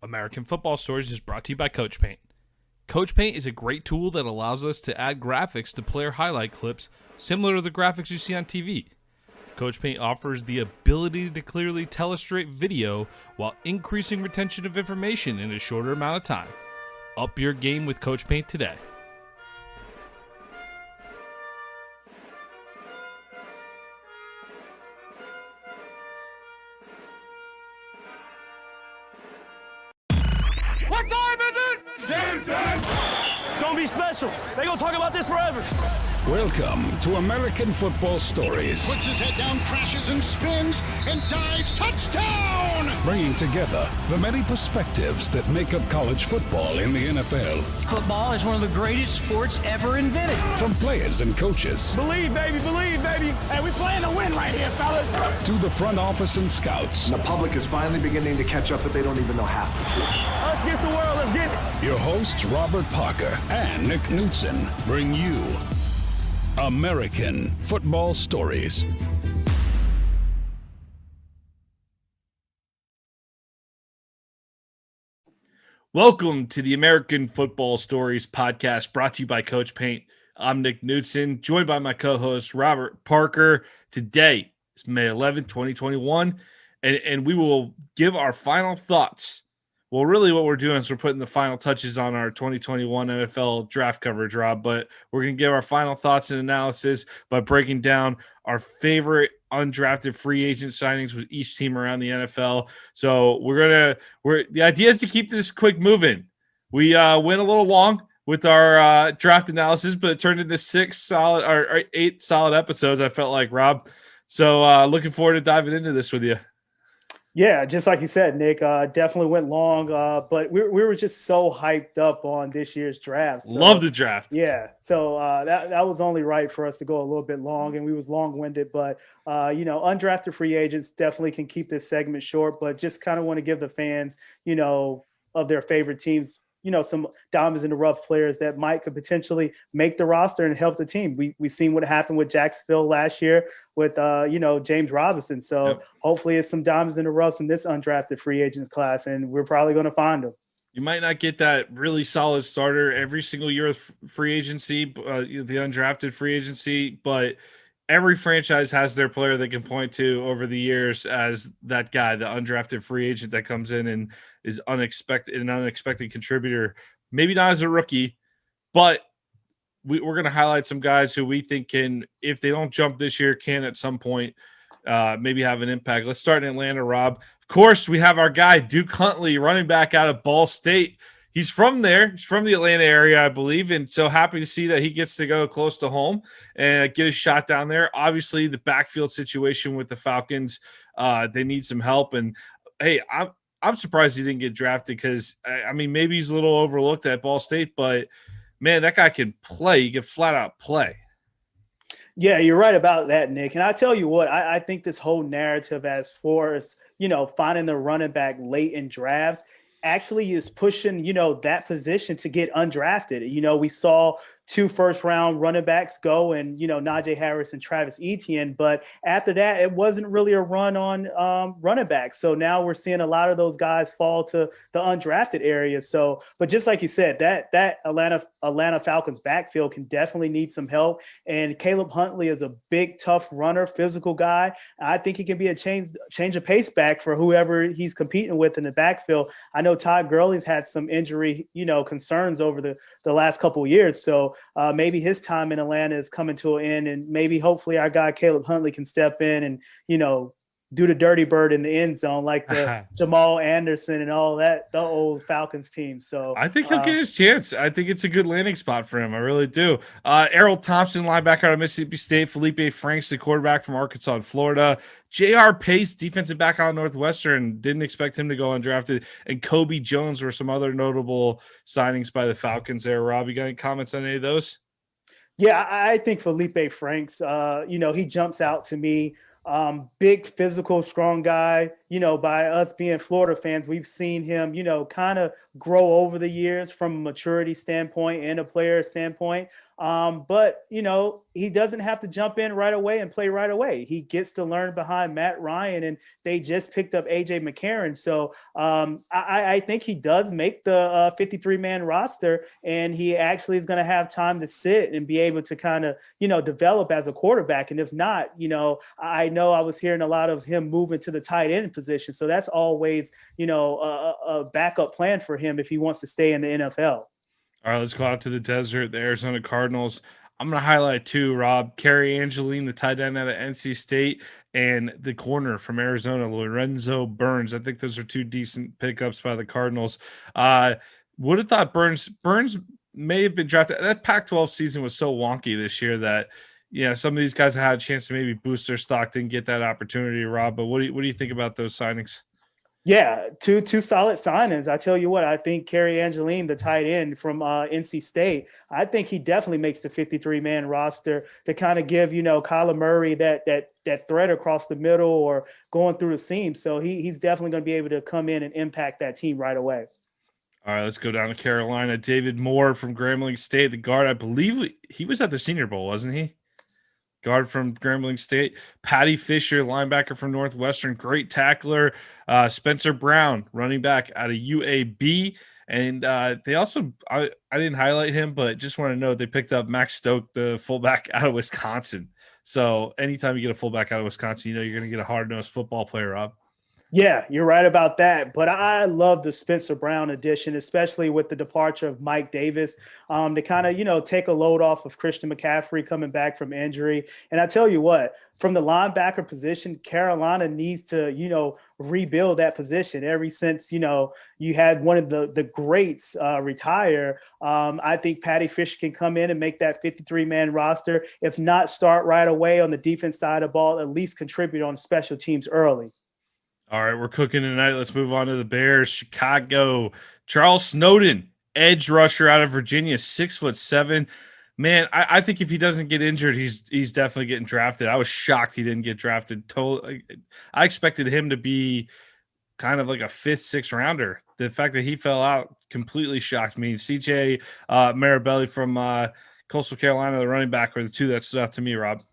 American Football Stories is brought to you by Coach Paint. Coach Paint is a great tool that allows us to add graphics to player highlight clips similar to the graphics you see on TV. Coach Paint offers the ability to clearly tellustrate video while increasing retention of information in a shorter amount of time. Up your game with Coach Paint today. What time is it? Game time! It's gonna be special. They gonna talk about this forever. Welcome to American Football Stories. Puts his head down, crashes and spins, and dives. Touchdown! Bringing together the many perspectives that make up college football in the NFL. Football is one of the greatest sports ever invented. From players and coaches. Believe, baby, believe, baby. Hey, we playing to win right here, fellas. To the front office and scouts. The public is finally beginning to catch up, but they don't even know half the truth. Us against the world, let's get it. Your hosts, Robert Parker and Nick Knudsen, bring you American Football Stories. Welcome to the American Football Stories podcast brought to you by Coach Paint. I'm Nick Knudsen, joined by my co-host Robert Parker. Today is May 11th, 2021, and we will give our final thoughts. Well, really what we're doing is we're putting the final touches on our 2021 NFL draft coverage, Rob, but we're going to give our final thoughts and analysis by breaking down our favorite undrafted free agent signings with each team around the NFL. So the idea is to keep this quick moving. We went a little long with our draft analysis, but it turned into 8 solid episodes, I felt like, Rob. So looking forward to diving into this with you. Yeah, just like you said, Nick, definitely went long, but we were just so hyped up on this year's draft. So, love the draft. Yeah, so that was only right for us to go a little bit long, and we was long-winded. But, undrafted free agents definitely can keep this segment short, but just kind of want to give the fans, of their favorite teams, some diamonds in the rough players that could potentially make the roster and help the team. We seen what happened with Jacksonville last year with, James Robinson. So Hopefully it's some diamonds in the roughs in this undrafted free agent class, and we're probably going to find them. You might not get that really solid starter every single year of free agency, the undrafted free agency, but every franchise has their player they can point to over the years as that guy, the undrafted free agent that comes in and is an unexpected contributor. Maybe not as a rookie, but we're going to highlight some guys who we think can, if they don't jump this year, can at some point maybe have an impact. Let's start in Atlanta, Rob. Of course, we have our guy, Duke Huntley, running back out of Ball State. He's from there. He's from the Atlanta area, I believe, and so happy to see that he gets to go close to home and get a shot down there. Obviously, the backfield situation with the Falcons, they need some help. And, hey, I'm surprised he didn't get drafted because, maybe he's a little overlooked at Ball State, but, man, that guy can play. He can flat-out play. Yeah, you're right about that, Nick. And I tell you what, I think this whole narrative as far as, finding the running back late in drafts actually is pushing, that position to get undrafted. We saw 2 first-round running backs go and, Najee Harris and Travis Etienne. But after that, it wasn't really a run on running backs. So now we're seeing a lot of those guys fall to the undrafted area. So, but just like you said, that Atlanta Falcons backfield can definitely need some help. And Caleb Huntley is a big, tough runner, physical guy. I think he can be a change of pace back for whoever he's competing with in the backfield. I know Todd Gurley's had some injury, concerns over the last couple of years. So maybe his time in Atlanta is coming to an end, and maybe hopefully our guy Caleb Huntley can step in and, do the dirty bird in the end zone like the Jamal Anderson and all that, the old Falcons team. So I think he'll get his chance. I think it's a good landing spot for him. I really do. Errol Thompson, linebacker out of Mississippi State. Felipe Franks, the quarterback from Arkansas and Florida. J.R. Pace, defensive back out of Northwestern. Didn't expect him to go undrafted. And Kobe Jones were some other notable signings by the Falcons there. Rob, you got any comments on any of those? Yeah, I think Felipe Franks, he jumps out to me. Big, physical, strong guy. By us being Florida fans, we've seen him, kind of grow over the years from a maturity standpoint and a player standpoint. But, he doesn't have to jump in right away and play right away. He gets to learn behind Matt Ryan, and they just picked up AJ McCarron. So I think he does make the 53-man roster, and he actually is going to have time to sit and be able to kind of, develop as a quarterback. And if not, I know I was hearing a lot of him moving to the tight end position. So that's always, a backup plan for him if he wants to stay in the NFL. All right, let's go out to the desert, the Arizona Cardinals. I'm going to highlight two, Rob. Kerry Angeline, the tight end out of NC State, and the corner from Arizona, Lorenzo Burns. I think those are two decent pickups by the Cardinals. Would have thought Burns may have been drafted. That Pac-12 season was so wonky this year that, some of these guys had a chance to maybe boost their stock, didn't get that opportunity, Rob. But what do you think about those signings? Yeah, two solid signings. I tell you what, I think Kerry Angeline, the tight end from NC State, I think he definitely makes the 53-man roster to kind of give, Kyler Murray that threat across the middle or going through the seam. So he's definitely going to be able to come in and impact that team right away. All right, let's go down to Carolina. David Moore from Grambling State, the guard. I believe he was at the Senior Bowl, wasn't he? Guard from Grambling State. Patty Fisher, linebacker from Northwestern, great tackler. Spencer Brown, running back out of UAB. And they also, I didn't highlight him, but just want to know they picked up Max Stoke, the fullback out of Wisconsin. So anytime you get a fullback out of Wisconsin, you're going to get a hard-nosed football player up. Yeah, you're right about that. But I love the Spencer Brown addition, especially with the departure of Mike Davis, to kind of, take a load off of Christian McCaffrey coming back from injury. And I tell you what, from the linebacker position, Carolina needs to, rebuild that position. Ever since, you had one of the greats retire, I think Patty Fisher can come in and make that 53-man roster. If not start right away on the defense side of the ball, at least contribute on special teams early. All right, we're cooking tonight. Let's move on to the Bears. Chicago. Charles Snowden, edge rusher out of Virginia, 6'7". Man, I think if he doesn't get injured, he's definitely getting drafted. I was shocked he didn't get drafted. I expected him to be kind of like a 5th, 6th rounder. The fact that he fell out completely shocked me. CJ Marabelli from Coastal Carolina, the running back, were the two that stood out to me, Rob.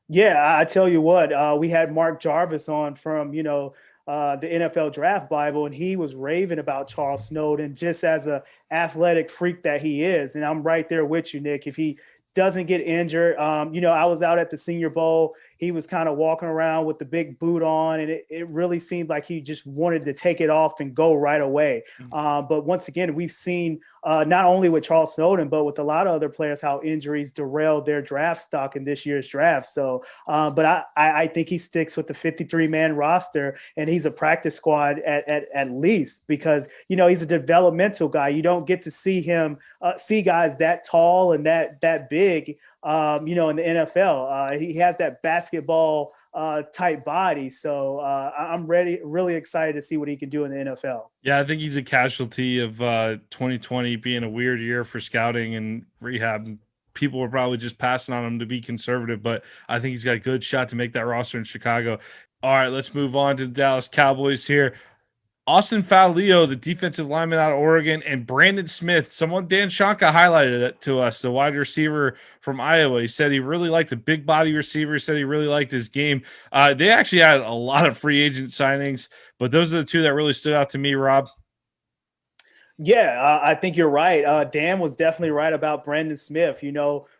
Yeah, I tell you what, we had Mark Jarvis on from, the NFL Draft Bible, and he was raving about Charles Snowden just as a athletic freak that he is. And I'm right there with you, Nick. If he doesn't get injured, I was out at the Senior Bowl. He was kind of walking around with the big boot on, and it really seemed like he just wanted to take it off and go right away. But once again, we've seen not only with Charles Snowden, but with a lot of other players, how injuries derailed their draft stock in this year's draft. So, but I think he sticks with the 53-man roster, and he's a practice squad at least, because, he's a developmental guy. You don't get to see him, see guys that tall and that big, in the NFL. He has that basketball type body. So I'm really excited to see what he can do in the NFL. Yeah, I think he's a casualty of 2020 being a weird year for scouting and rehab. People were probably just passing on him to be conservative, but I think he's got a good shot to make that roster in Chicago. All right, let's move on to the Dallas Cowboys here. Austin Faulio, the defensive lineman out of Oregon, and Brandon Smith. Someone, Dan Shanka, highlighted it to us, the wide receiver from Iowa. He said he really liked a big body receiver. He said he really liked his game. They actually had a lot of free agent signings, but those are the two that really stood out to me, Rob. Yeah, I think you're right. Dan was definitely right about Brandon Smith.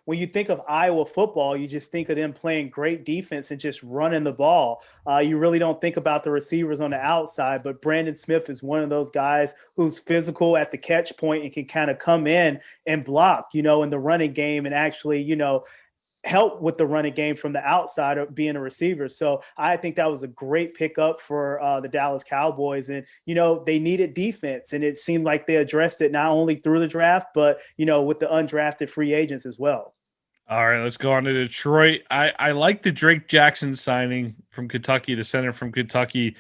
When you think of Iowa football, you just think of them playing great defense and just running the ball. You really don't think about the receivers on the outside, but Brandon Smith is one of those guys who's physical at the catch point and can kind of come in and block, in the running game and actually, help with the running game from the outside of being a receiver. So I think that was a great pickup for the Dallas Cowboys. And, they needed defense, and it seemed like they addressed it not only through the draft, but, with the undrafted free agents as well. All right, let's go on to Detroit. I like the Drake Jackson signing from Kentucky, the center from Kentucky,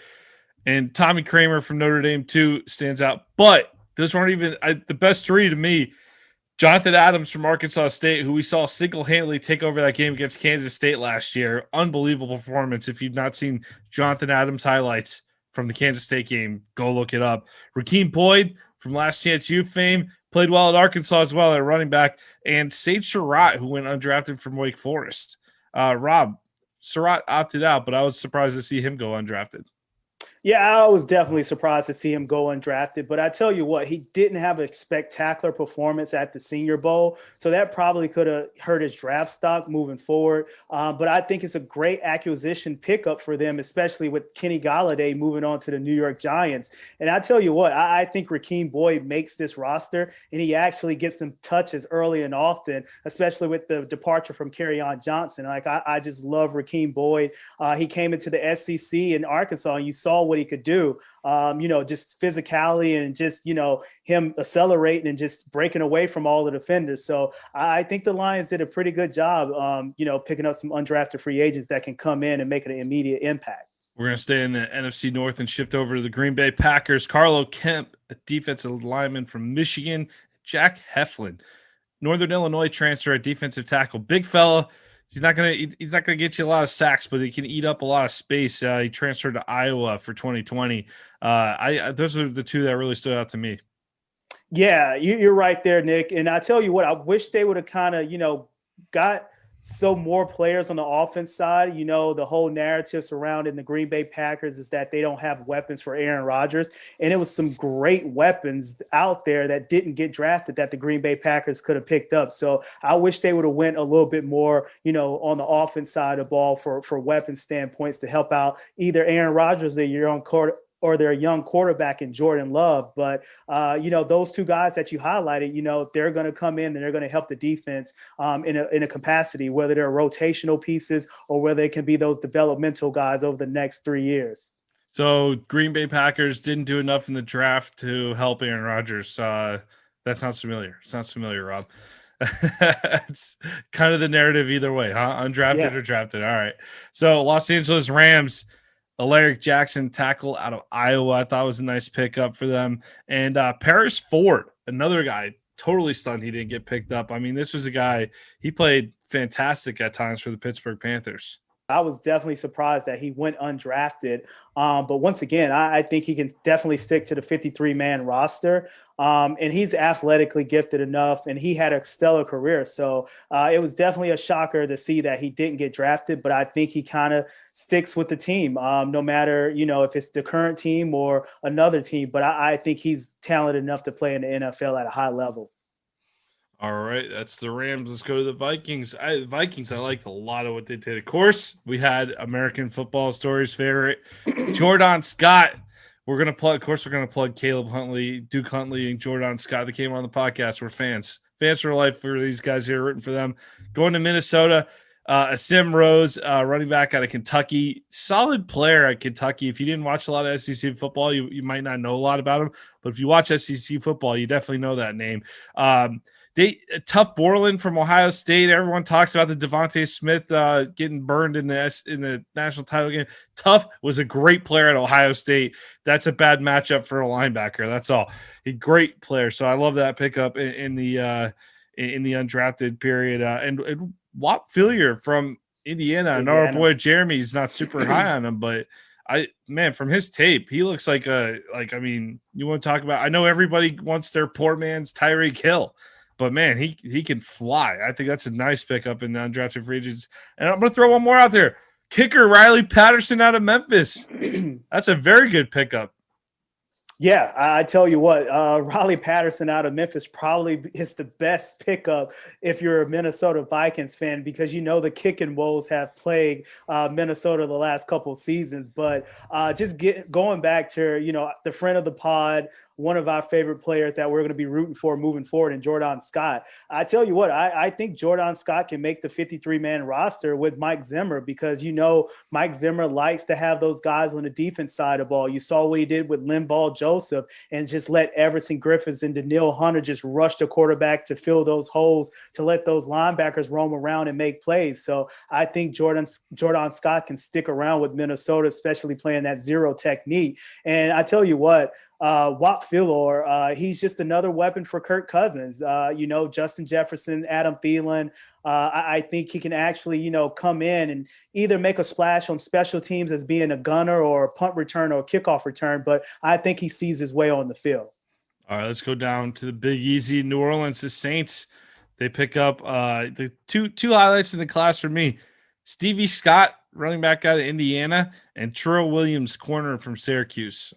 and Tommy Kramer from Notre Dame too stands out. But those weren't even the best three to me. Jonathan Adams from Arkansas State, who we saw single-handedly take over that game against Kansas State last year. Unbelievable performance. If you've not seen Jonathan Adams highlights from the Kansas State game, go look it up. Rakeem Boyd from Last Chance U fame, played well at Arkansas as well at running back, and Sage Surratt, who went undrafted from Wake Forest. Rob, Surratt opted out, but I was surprised to see him go undrafted. Yeah, I was definitely surprised to see him go undrafted. But I tell you what, he didn't have a spectacular performance at the Senior Bowl. So that probably could have hurt his draft stock moving forward. But I think it's a great acquisition pickup for them, especially with Kenny Golladay moving on to the New York Giants. And I tell you what, I think Rakeem Boyd makes this roster, and he actually gets some touches early and often, especially with the departure from Kerryon Johnson. Like, I just love Rakeem Boyd. He came into the SEC in Arkansas, and you saw what he could do, just physicality and just, him accelerating and just breaking away from all the defenders. So I think the Lions did a pretty good job, picking up some undrafted free agents that can come in and make an immediate impact. We're going to stay in the NFC North and shift over to the Green Bay Packers. Carlo Kemp, a defensive lineman from Michigan. Jack Heflin, Northern Illinois transfer at defensive tackle. Big fella. He's not gonna get you a lot of sacks, but he can eat up a lot of space. He transferred to Iowa for 2020. Those are the two that really stood out to me. Yeah, you're right there, Nick. And I tell you what, I wish they would have kind of, got so more players on the offense side. The whole narrative surrounding the Green Bay Packers is that they don't have weapons for Aaron Rodgers. And it was some great weapons out there that didn't get drafted that the Green Bay Packers could have picked up. So I wish they would have went a little bit more, on the offense side of the ball for weapon standpoints to help out either Aaron Rodgers, or their young quarterback in Jordan Love. But, those two guys that you highlighted, they're going to come in and they're going to help the defense in a capacity, whether they're rotational pieces or whether it can be those developmental guys over the next 3 years. So Green Bay Packers didn't do enough in the draft to help Aaron Rodgers. That sounds familiar. Sounds familiar, Rob. It's kind of the narrative either way, huh? Undrafted or drafted. All right. So Los Angeles Rams, Alaric Jackson, tackle out of Iowa, I thought was a nice pickup for them. And Paris Ford, another guy, totally stunned he didn't get picked up. I mean, this was a guy, he played fantastic at times for the Pittsburgh Panthers. I was definitely surprised that he went undrafted. But once again, I think he can definitely stick to the 53-man roster. And he's athletically gifted enough, and he had a stellar career. So it was definitely a shocker to see that he didn't get drafted, but I think he kind of sticks with the team, no matter, if it's the current team or another team. But I think he's talented enough to play in the NFL at a high level. All right, that's the Rams. Let's go to the Vikings. I liked a lot of what they did. Of course, we had American football stories favorite, Jordan Scott. We're going to plug Caleb Huntley, Duke Huntley, and Jordan Scott that came on the podcast. We're fans for life for these guys here, rooting for them. Going to Minnesota, Asim Rose, running back out of Kentucky. Solid player at Kentucky. If you didn't watch a lot of SEC football, you might not know a lot about him. But if you watch SEC football, you definitely know that name. Tough Borland from Ohio State. Everyone talks about the Devontae Smith getting burned in the national title game. Tough was a great player at Ohio State. That's a bad matchup for a linebacker. That's all. A great player. So I love that pickup in the undrafted period. And Walt Fillier from Indiana. I know our boy Jeremy's not super high on him, but from his tape, he looks like you want to talk about. I know everybody wants their poor man's Tyreek Hill. But, man, he can fly. I think that's a nice pickup in the undrafted free agents. And I'm going to throw one more out there. Kicker Riley Patterson out of Memphis. That's a very good pickup. Yeah, I tell you what, Riley Patterson out of Memphis probably is the best pickup if you're a Minnesota Vikings fan, because the kicking woes have plagued Minnesota the last couple of seasons. But going back to, the friend of the pod, one of our favorite players that we're going to be rooting for moving forward, in Jordan Scott. I tell you what, I think Jordan Scott can make the 53-man roster with Mike Zimmer, because Mike Zimmer likes to have those guys on the defense side of the ball. You saw what he did with Linval Joseph, and just let Everson Griffiths and Daniil Hunter just rush the quarterback to fill those holes, to let those linebackers roam around and make plays. So I think Jordan Scott can stick around with Minnesota, especially playing that zero technique. And I tell you what, Walt Philor, he's just another weapon for Kirk Cousins. Justin Jefferson, Adam Thielen. I think he can actually, come in and either make a splash on special teams as being a gunner or a punt return or a kickoff return. But I think he sees his way on the field. All right, let's go down to the Big Easy. New Orleans, the Saints. They pick up the two highlights in the class for me. Stevie Scott, running back out of Indiana, and Terrell Williams, corner from Syracuse.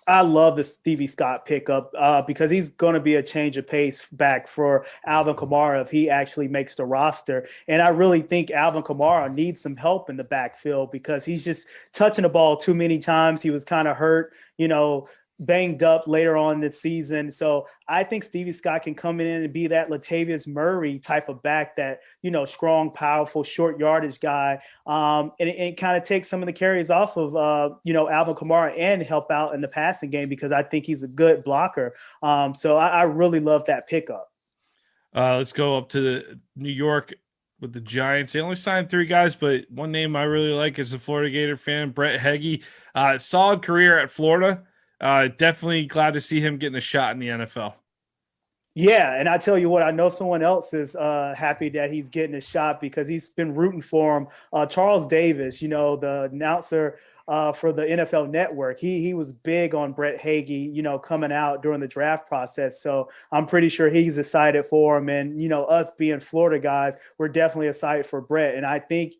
I love the Stevie Scott pickup because he's going to be a change of pace back for Alvin Kamara if he actually makes the roster. And I really think Alvin Kamara needs some help in the backfield because he's just touching the ball too many times. He was kind of hurt, banged up later on in the season. So I think Stevie Scott can come in and be that Latavius Murray type of back that, strong, powerful, short yardage guy. And kind of take some of the carries off of, Alvin Kamara and help out in the passing game because I think he's a good blocker. So I really love that pickup. Let's go up to the New York with the Giants. They only signed 3 guys, but one name I really like is a Florida Gator fan, Brett Heggie. Solid career at Florida. Definitely glad to see him getting a shot in the NFL. Yeah, and I tell you what, I know someone else is happy that he's getting a shot because he's been rooting for him. Charles Davis, the announcer for the NFL Network, he was big on Brett Hagee, coming out during the draft process. So I'm pretty sure he's excited for him. And, us being Florida guys, we're definitely excited for Brett. And I think,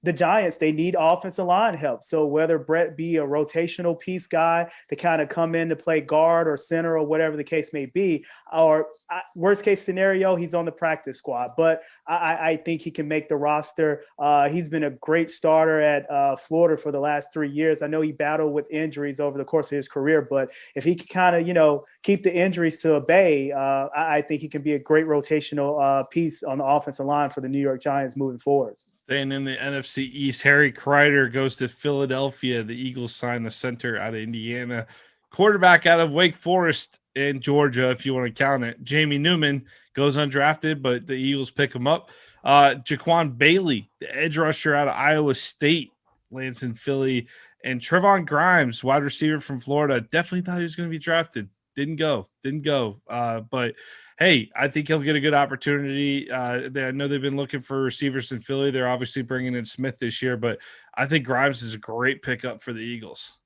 the Giants, they need offensive line help. So whether Brett be a rotational piece guy to kind of come in to play guard or center or whatever the case may be, or worst case scenario, he's on the practice squad. But I think he can make the roster. He's been a great starter at Florida for the last 3 years. I know he battled with injuries over the course of his career, but if he can kind of, keep the injuries to bay, I think he can be a great rotational piece on the offensive line for the New York Giants moving forward. Staying in the NFC East, Harry Kreider goes to Philadelphia. The Eagles sign the center out of Indiana. Quarterback out of Wake Forest in Georgia, if you want to count it. Jamie Newman goes undrafted, but the Eagles pick him up. Jaquan Bailey, the edge rusher out of Iowa State, lands in Philly. And Trevon Grimes, wide receiver from Florida, definitely thought he was going to be drafted. Didn't go. But hey, I think he'll get a good opportunity. I know they've been looking for receivers in Philly. They're obviously bringing in Smith this year, but I think Grimes is a great pickup for the Eagles.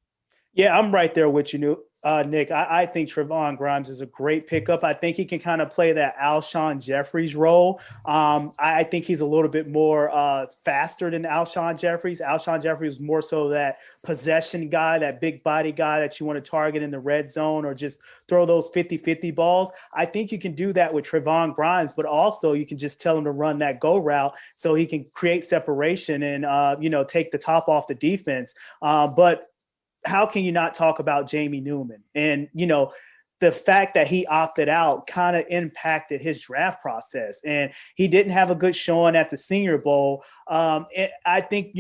Yeah, I'm right there with you, Nick. I think Trevon Grimes is a great pickup. I think he can kind of play that Alshon Jeffries role. I think he's a little bit more faster than Alshon Jeffries. Alshon Jeffries was more so that possession guy, that big body guy that you want to target in the red zone or just throw those 50-50 balls. I think you can do that with Trevon Grimes, but also you can just tell him to run that go route so he can create separation and, take the top off the defense. But how can you not talk about Jamie Newman? And, the fact that he opted out kind of impacted his draft process. And he didn't have a good showing at the Senior Bowl. I think,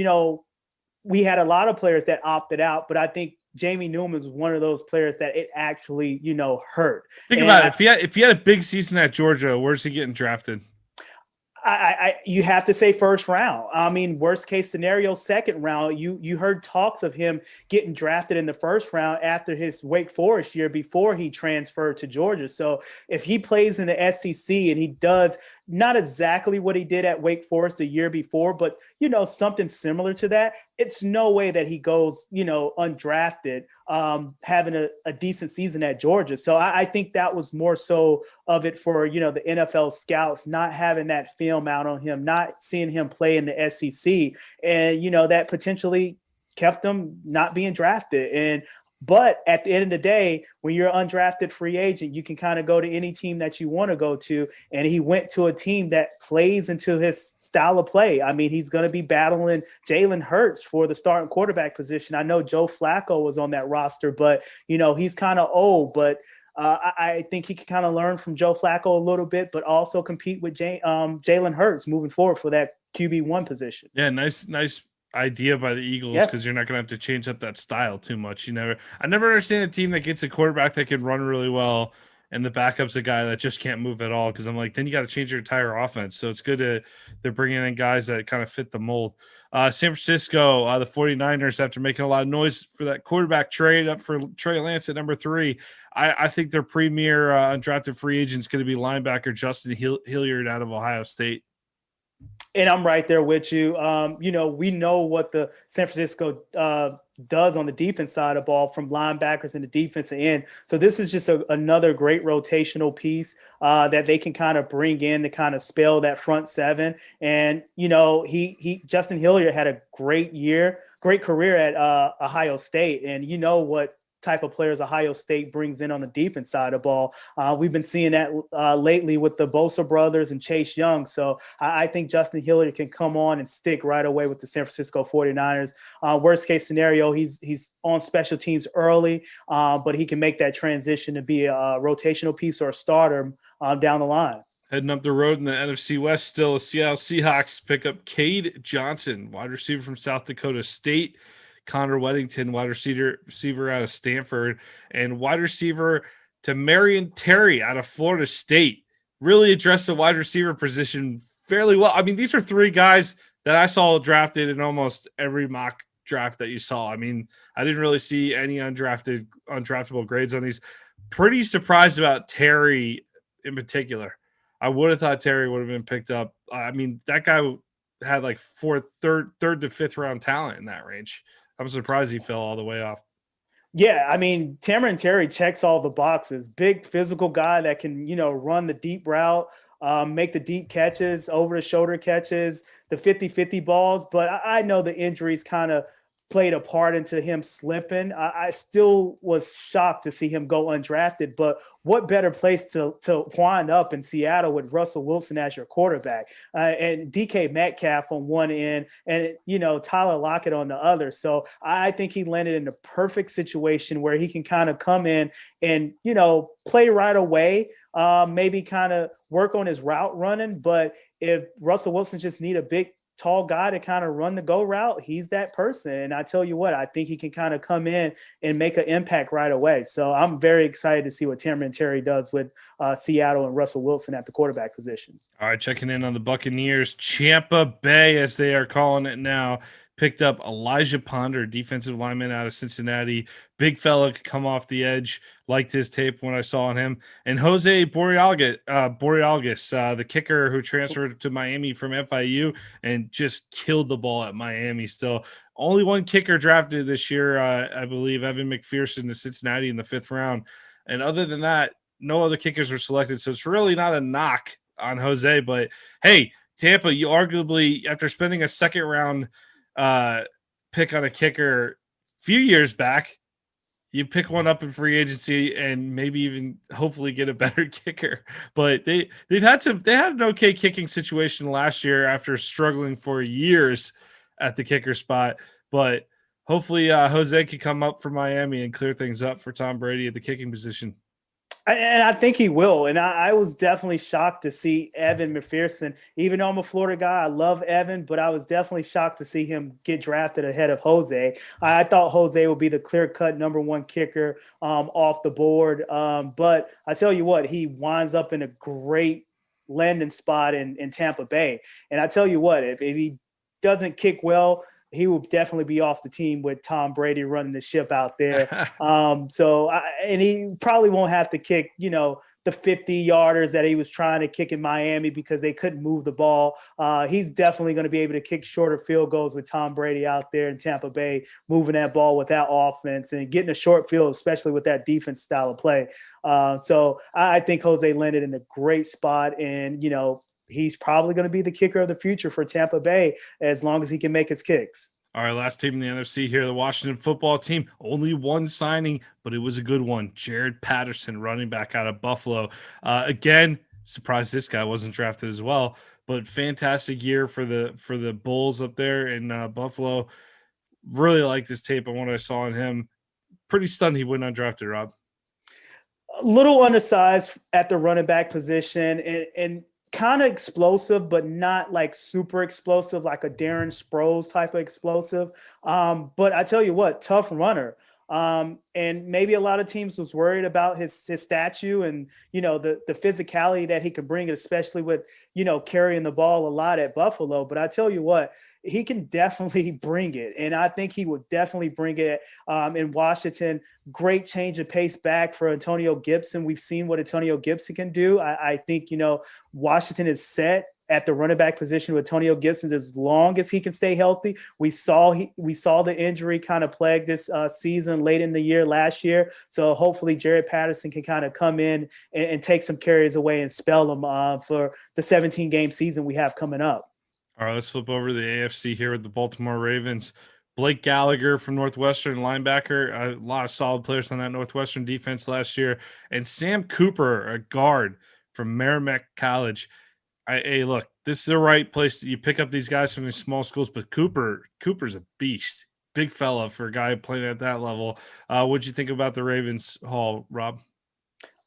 we had a lot of players that opted out, but I think Jamie Newman's one of those players that it actually, hurt. Think about it. If he had a big season at Georgia, where's he getting drafted? You have to say first round. I mean, worst case scenario, second round. You heard talks of him getting drafted in the first round after his Wake Forest year before he transferred to Georgia. So if he plays in the SEC and he does not exactly what he did at Wake Forest the year before, but, something similar to that, it's no way that he goes, undrafted, having a decent season at Georgia. So I think that was more so of it for, the NFL scouts, not having that film out on him, not seeing him play in the SEC. And, that potentially kept him not being drafted. But at the end of the day, when you're an undrafted free agent, you can kind of go to any team that you want to go to. And he went to a team that plays into his style of play. I mean, he's going to be battling Jalen Hurts for the starting quarterback position. I know Joe Flacco was on that roster, but, he's kind of old. But I think he can kind of learn from Joe Flacco a little bit, but also compete with Jalen Hurts moving forward for that QB1 position. Yeah, nice idea by the Eagles because you're not going to have to change up that style too much. I never understand a team that gets a quarterback that can run really well and the backup's a guy that just can't move at all, because I'm like, then you got to change your entire offense. So it's good they're bringing in guys that kind of fit the mold. San Francisco, the 49ers, after making a lot of noise for that quarterback trade up for Trey Lance at number 3, I think their premier undrafted free agent is going to be linebacker Justin Hilliard out of Ohio State. And I'm right there with you. We know what the San Francisco does on the defense side of the ball from linebackers and the defensive end. So this is just another great rotational piece that they can kind of bring in to kind of spell that front seven. And, Justin Hilliard had a great career at Ohio State. And you know what type of players Ohio State brings in on the defense side of the ball. We've been seeing that lately with the Bosa brothers and Chase Young. So I think Justin Hilliard can come on and stick right away with the San Francisco 49ers. Worst case scenario, he's on special teams early, but he can make that transition to be a rotational piece or a starter down the line. Heading up the road in the NFC West, still the Seattle Seahawks pick up Cade Johnson, wide receiver from South Dakota State. Connor Weddington, wide receiver out of Stanford, and wide receiver to Marion Terry out of Florida State. Really addressed the wide receiver position fairly well. I mean, these are three guys that I saw drafted in almost every mock draft that you saw. I mean, I didn't really see any undraftable grades on these. Pretty surprised about Terry in particular. I would have thought Terry would have been picked up. I mean, that guy had like third to fifth round talent in that range. I'm surprised he fell all the way off. Yeah, I mean, Tamron Terry checks all the boxes. Big physical guy that can, run the deep route, make the deep catches, over-the-shoulder catches, the 50-50 balls. But I know the injuries kind of played a part into him slipping. I still was shocked to see him go undrafted, but what better place to wind up in Seattle with Russell Wilson as your quarterback and DK Metcalf on one end and, Tyler Lockett on the other. So I think he landed in the perfect situation where he can kind of come in and, play right away, maybe kind of work on his route running. But if Russell Wilson just need a big, tall guy to kind of run the go route, he's that person. And I tell you what, I think he can kind of come in and make an impact right away. So I'm very excited to see what Tamron Terry does with Seattle and Russell Wilson at the quarterback position. All right, checking in on the Buccaneers. Tampa Bay, as they are calling it now, picked up Elijah Ponder, defensive lineman out of Cincinnati. Big fella, could come off the edge. Liked his tape when I saw him. And Jose Borealis, the kicker who transferred to Miami from FIU and just killed the ball at Miami still. Only one kicker drafted this year, I believe, Evan McPherson to Cincinnati in the 5th round. And other than that, no other kickers were selected. So it's really not a knock on Jose. But, hey, Tampa, you arguably, after spending a 2nd round pick on a kicker a few years back, you pick one up in free agency and maybe even hopefully get a better kicker. But they had an okay kicking situation last year after struggling for years at the kicker spot. But hopefully Jose could come up for Miami and clear things up for Tom Brady at the kicking position. And I think he will. And I was definitely shocked to see Evan McPherson. Even though I'm a Florida guy, I love Evan, but I was definitely shocked to see him get drafted ahead of Jose. I thought Jose would be the clear-cut number 1 kicker off the board. But I tell you what, he winds up in a great landing spot in Tampa Bay. And I tell you what, if he doesn't kick well, he will definitely be off the team with Tom Brady running the ship out there. And he probably won't have to kick, the 50-yarders that he was trying to kick in Miami because they couldn't move the ball. He's definitely going to be able to kick shorter field goals with Tom Brady out there in Tampa Bay, moving that ball with that offense and getting a short field, especially with that defense style of play. So I think Jose landed in a great spot, and, he's probably going to be the kicker of the future for Tampa Bay as long as he can make his kicks. All right, last team in the NFC here, the Washington football team. Only one signing, but it was a good one. Jared Patterson, running back out of Buffalo. Again, surprised this guy wasn't drafted as well, but fantastic year for the Bulls up there in Buffalo. Really liked his tape on what I saw on him. Pretty stunned he went undrafted, Rob. A little undersized at the running back position and kind of explosive, but not like super explosive, like a Darren Sproles type of explosive. But I tell you what, tough runner. And maybe a lot of teams was worried about his statue and, the physicality that he could bring, especially with, carrying the ball a lot at Buffalo. But I tell you what, he can definitely bring it. And I think he would definitely bring it in Washington. Great change of pace back for Antonio Gibson. We've seen what Antonio Gibson can do. I think, Washington is set at the running back position with Antonio Gibson as long as he can stay healthy. We saw the injury kind of plague this season late in the year last year. So hopefully Jared Patterson can kind of come in and take some carries away and spell them for the 17-game season we have coming up. All right, let's flip over to the AFC here with the Baltimore Ravens. Blake Gallagher from Northwestern, linebacker. A lot of solid players on that Northwestern defense last year. And Sam Cooper, a guard from Merrimack College. Hey, look, this is the right place that you pick up these guys from these small schools, but Cooper's a beast. Big fella for a guy playing at that level. What'd you think about the Ravens haul, Rob?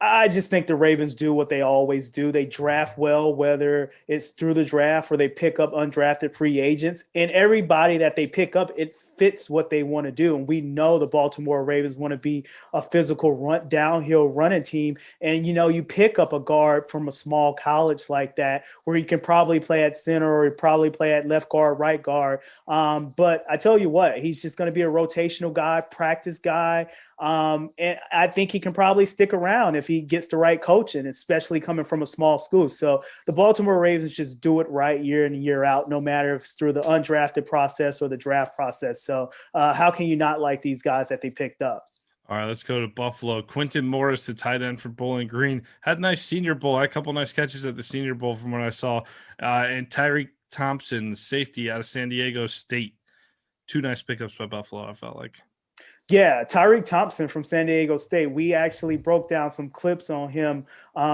I just think the Ravens do what they always do. They draft well, whether it's through the draft or they pick up undrafted free agents. And everybody that they pick up, it fits what they want to do. And we know the Baltimore Ravens want to be a physical downhill running team. And, you pick up a guard from a small college like that where he can probably play at center or probably play at left guard, right guard. But I tell you what, he's just going to be a rotational guy, practice guy. And I think he can probably stick around if he gets the right coaching, especially coming from a small school. So the Baltimore Ravens just do it right year in and year out, no matter if it's through the undrafted process or the draft process. So how can you not like these guys that they picked up? All right, let's go to Buffalo. Quentin Morris, the tight end for Bowling Green, had a nice Senior Bowl. Had a couple nice catches at the Senior Bowl from what I saw. And Tyreek Thompson, the safety out of San Diego State. Two nice pickups by Buffalo, I felt like. Yeah, Tyreek Thompson from San Diego State. We actually broke down some clips on him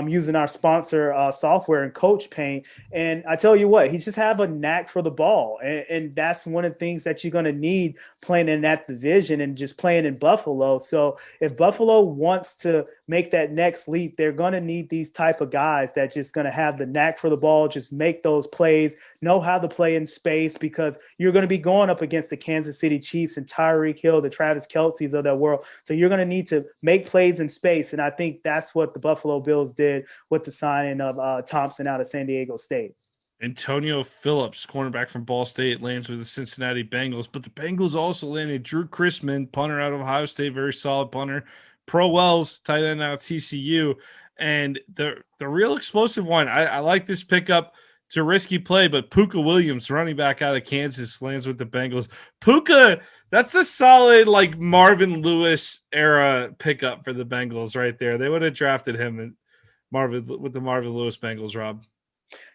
using our sponsor software and Coach Paint. And I tell you what, he just have a knack for the ball. And that's one of the things that you're going to need playing in that division and just playing in Buffalo. So if Buffalo wants to make that next leap, they're going to need these type of guys that just going to have the knack for the ball, just make those plays, know how to play in space, because you're going to be going up against the Kansas City Chiefs and Tyreek Hill, the Travis Kelce's of that world. So you're going to need to make plays in space. And I think that's what the Buffalo Bills did with the signing of Thompson out of San Diego State. Antonio Phillips, cornerback from Ball State, lands with the Cincinnati Bengals. But the Bengals also landed Drew Chrisman, punter out of Ohio State, very solid punter. Pro Wells, tight end out of TCU. And the real explosive one, I like this pickup. It's a risky play, but Puka Williams, running back out of Kansas, lands with the Bengals. Puka, that's a solid like Marvin Lewis era pickup for the Bengals right there. They would have drafted him with the Marvin Lewis Bengals, Rob.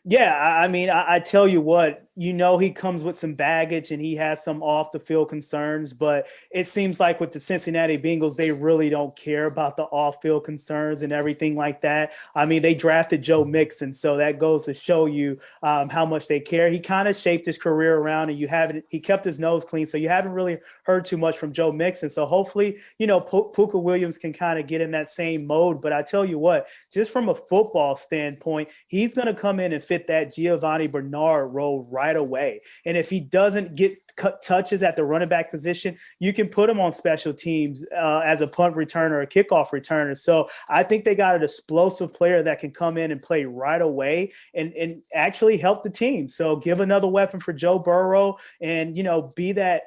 Yeah, I mean, I tell you what, he comes with some baggage and he has some off the field concerns, but it seems like with the Cincinnati Bengals, they really don't care about the off field concerns and everything like that. I mean, they drafted Joe Mixon, so that goes to show you how much they care. He kind of shaped his career around, and he kept his nose clean, so you haven't really heard too much from Joe Mixon. So hopefully, Puka Williams can kind of get in that same mode. But I tell you what, just from a football standpoint, he's going to come in and fit that Giovanni Bernard role right away. And if he doesn't get touches at the running back position, you can put him on special teams as a punt returner or a kickoff returner. So I think they got an explosive player that can come in and play right away and actually help the team. So give another weapon for Joe Burrow and, be that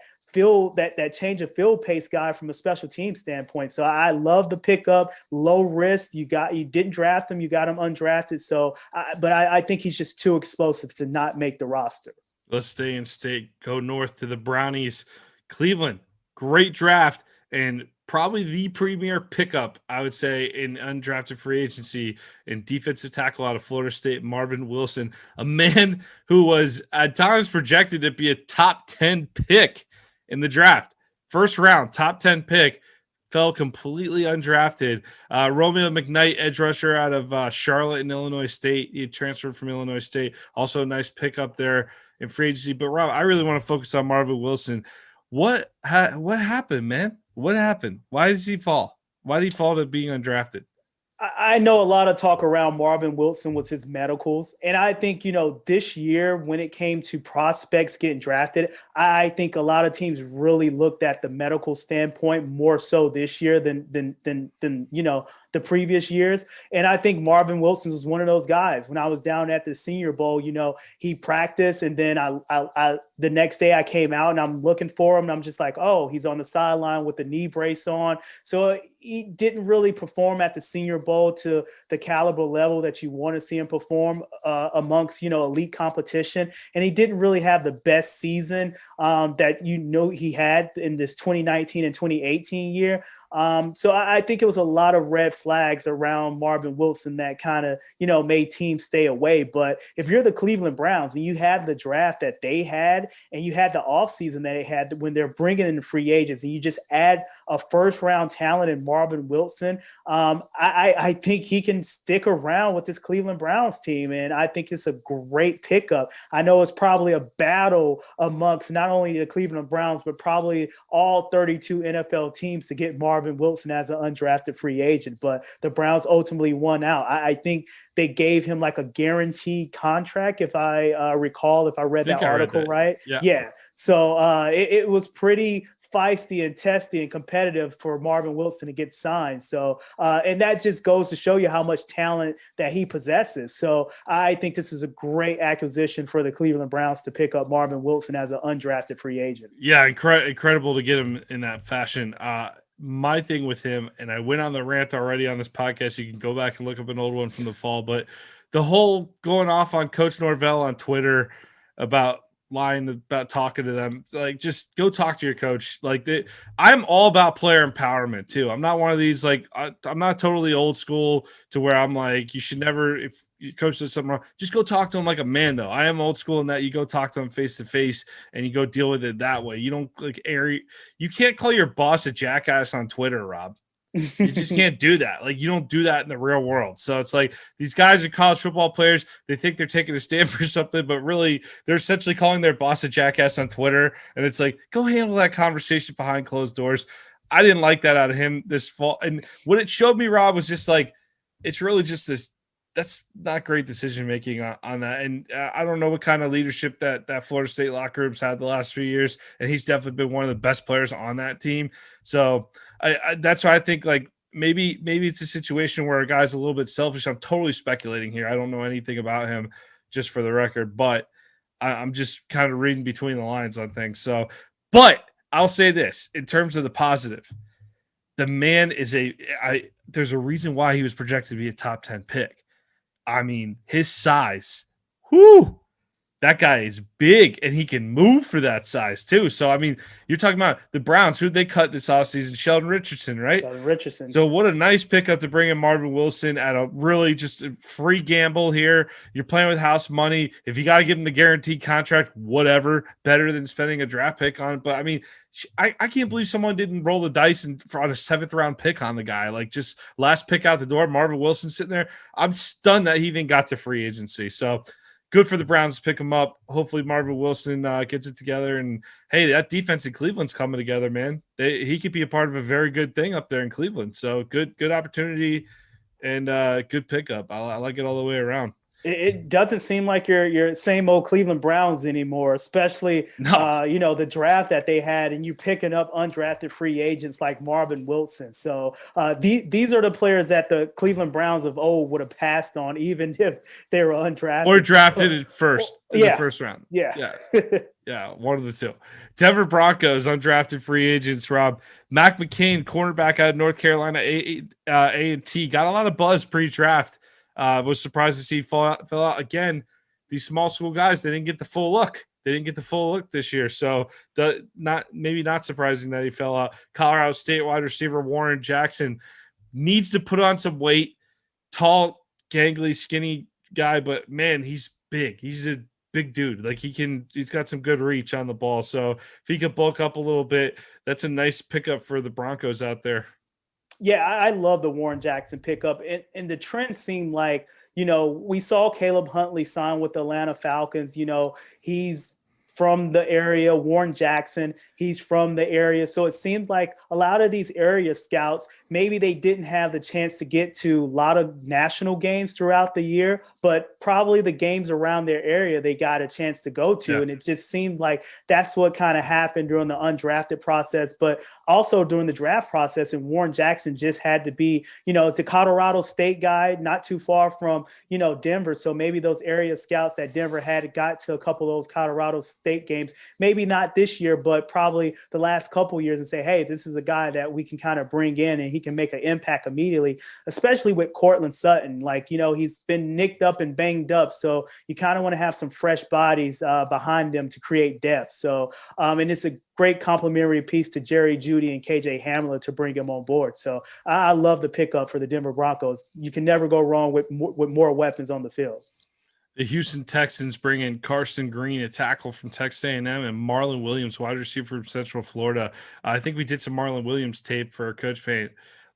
change of field pace guy from a special team standpoint. So I love the pickup, low risk. You didn't draft him, you got him undrafted. So, but I think he's just too explosive to not make the roster. Let's stay in state, go north to the Brownies. Cleveland, great draft and probably the premier pickup, I would say, in undrafted free agency in defensive tackle out of Florida State, Marvin Wilson, a man who was at times projected to be a top 10 pick in the draft. First round, top 10 pick, fell completely undrafted. Romeo McKnight, edge rusher out of Charlotte in Illinois State. He transferred from Illinois State. Also a nice pickup there in free agency. But Rob, I really want to focus on Marvin Wilson. What happened, man? What happened? Why does he fall? Why did he fall to being undrafted? I know a lot of talk around Marvin Wilson was his medicals. And I think, this year when it came to prospects getting drafted, I think a lot of teams really looked at the medical standpoint more so this year than the the previous years. And I think Marvin Wilson was one of those guys. When I was down at the Senior Bowl, he practiced, and then I the next day I came out and I'm looking for him, and I'm just like, oh, he's on the sideline with the knee brace on. So he didn't really perform at the Senior Bowl to the caliber level that you want to see him perform amongst, elite competition. And he didn't really have the best season that he had in this 2019 and 2018 year. So I think it was a lot of red flags around Marvin Wilson that kind of, made teams stay away. But if you're the Cleveland Browns and you have the draft that they had, and you had the offseason that they had when they're bringing in the free agents, and you just add a first-round talent in Marvin Wilson, I think he can stick around with this Cleveland Browns team, and I think it's a great pickup. I know it's probably a battle amongst not only the Cleveland Browns, but probably all 32 NFL teams to get Marvin Wilson as an undrafted free agent, but the Browns ultimately won out. I think they gave him like a guaranteed contract, if I recall, if I read that article right. Yeah. So it was pretty feisty and testy and competitive for Marvin Wilson to get signed. So, and that just goes to show you how much talent that he possesses. So I think this is a great acquisition for the Cleveland Browns to pick up Marvin Wilson as an undrafted free agent. Yeah, incredible to get him in that fashion. My thing with him, and I went on the rant already on this podcast, you can go back and look up an old one from the fall, but the whole going off on Coach Norvell on Twitter about lying about talking to them, like, just go talk to your coach. Like, I'm all about player empowerment too. I'm not one of these, like, I'm not totally old school to where I'm like, you should never, if your coach does something wrong, just go talk to him like a man, though. I am old school in that you go talk to him face to face and you go deal with it that way. You don't you can't call your boss a jackass on Twitter, Rob. You just can't do that. Like, you don't do that in the real world. So it's like, these guys are college football players. They think they're taking a stand for something, but really they're essentially calling their boss a jackass on Twitter. And it's like, go handle that conversation behind closed doors. I didn't like that out of him this fall. And what it showed me, Rob, was just like, it's really just this, that's not great decision-making on that. And I don't know what kind of leadership that Florida State locker room's had the last few years. And he's definitely been one of the best players on that team. So that's why I think, like, maybe it's a situation where a guy's a little bit selfish. I'm totally speculating here. I don't know anything about him, just for the record, but I'm just kind of reading between the lines on things. So, but I'll say this in terms of the positive, the man is there's a reason why he was projected to be a top 10 pick. I mean, his size, that guy is big, and he can move for that size too. So, I mean, you're talking about the Browns. Who'd they cut this offseason? Sheldon Richardson, right? Sheldon Richardson. So what a nice pickup to bring in Marvin Wilson at a really just a free gamble here. You're playing with house money. If you got to give him the guaranteed contract, whatever, better than spending a draft pick on it. But, I mean, I can't believe someone didn't roll the dice on a 7th-round pick on the guy. Like, just last pick out the door, Marvin Wilson sitting there. I'm stunned that he even got to free agency. So good for the Browns to pick him up. Hopefully Marvin Wilson gets it together. And, hey, that defense in Cleveland's coming together, man. He could be a part of a very good thing up there in Cleveland. So good opportunity and good pickup. I like it all the way around. It doesn't seem like your same old Cleveland Browns anymore, especially, the draft that they had, and you picking up undrafted free agents like Marvin Wilson. So these are the players that the Cleveland Browns of old would have passed on, even if they were undrafted. Or drafted in the first round. Yeah. Yeah, one of the two. Denver Broncos, undrafted free agents, Rob. Mac McCain, cornerback out of North Carolina, A&T, got a lot of buzz pre-draft. Was surprised to see fell out again. These small school guys, they didn't get the full look. They didn't get the full look this year. So not surprising that he fell out. Colorado State wide receiver Warren Jackson needs to put on some weight. Tall, gangly, skinny guy, but man, he's big. He's a big dude. Like, he's got some good reach on the ball. So if he could bulk up a little bit, that's a nice pickup for the Broncos out there. Yeah, I love the Warren Jackson pickup. And the trend seemed like, we saw Caleb Huntley sign with the Atlanta Falcons. He's from the area. Warren Jackson, he's from the area. So it seemed like a lot of these area scouts, maybe they didn't have the chance to get to a lot of national games throughout the year, but probably the games around their area they got a chance to go to. Yeah. And it just seemed like that's what kind of happened during the undrafted process, but also during the draft process. And Warren Jackson just had to be, it's a Colorado State guy, not too far from, Denver. So maybe those area scouts that Denver had got to a couple of those Colorado State games, maybe not this year, but probably the last couple of years, and say, hey, this is a guy that we can kind of bring in and he can make an impact immediately, especially with Cortland Sutton. Like, he's been nicked up and banged up. So you kind of want to have some fresh bodies behind them to create depth. So, and it's a great complimentary piece to Jerry Jeudy and KJ Hamler to bring him on board. So I love the pickup for the Denver Broncos. You can never go wrong with more weapons on the field. The Houston Texans bring in Carson Green, a tackle from Texas A&M, and Marlon Williams, wide receiver from Central Florida. I think we did some Marlon Williams tape for our coach paint.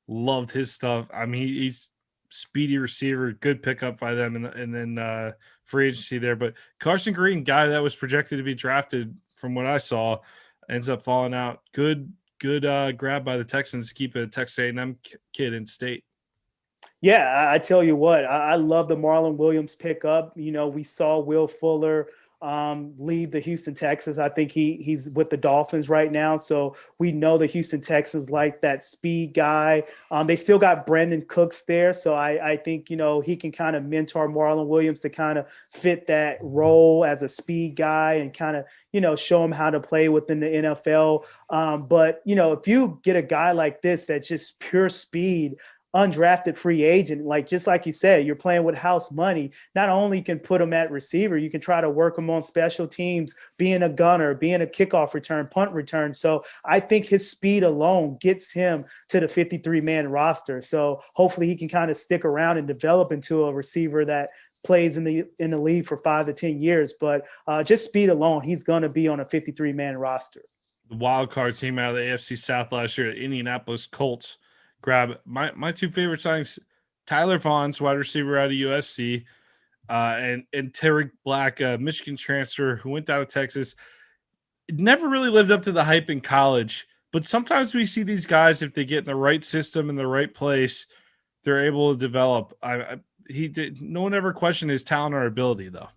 Loved his stuff. I mean, he's speedy receiver, good pickup by them, and then free agency there. But Carson Green, guy that was projected to be drafted, from what I saw, ends up falling out. Good grab by the Texans to keep a Texas A&M kid in state. Yeah, I tell you what, I love the Marlon Williams pickup. We saw Will Fuller leave the Houston Texans. I think he's with the Dolphins right now. So we know the Houston Texans like that speed guy. They still got Brandon Cooks there. So I think, he can kind of mentor Marlon Williams to kind of fit that role as a speed guy and kind of, show him how to play within the NFL. But, if you get a guy like this, that's just pure speed, undrafted free agent, just like you said, you're playing with house money. Not only you can put him at receiver, you can try to work him on special teams, being a gunner, being a kickoff return, punt return. So I think his speed alone gets him to the 53-man roster. So hopefully he can kind of stick around and develop into a receiver that plays in the league for 5 to 10 years. But just speed alone, he's going to be on a 53-man roster. The wild card team out of the AFC South last year, the Indianapolis Colts, grab my two favorite signings: Tyler Vaughn's wide receiver out of USC, and Terry Black, Michigan transfer who went down to Texas. It never really lived up to the hype in college, but sometimes we see these guys, if they get in the right system in the right place, they're able to develop. No one ever questioned his talent or ability, though.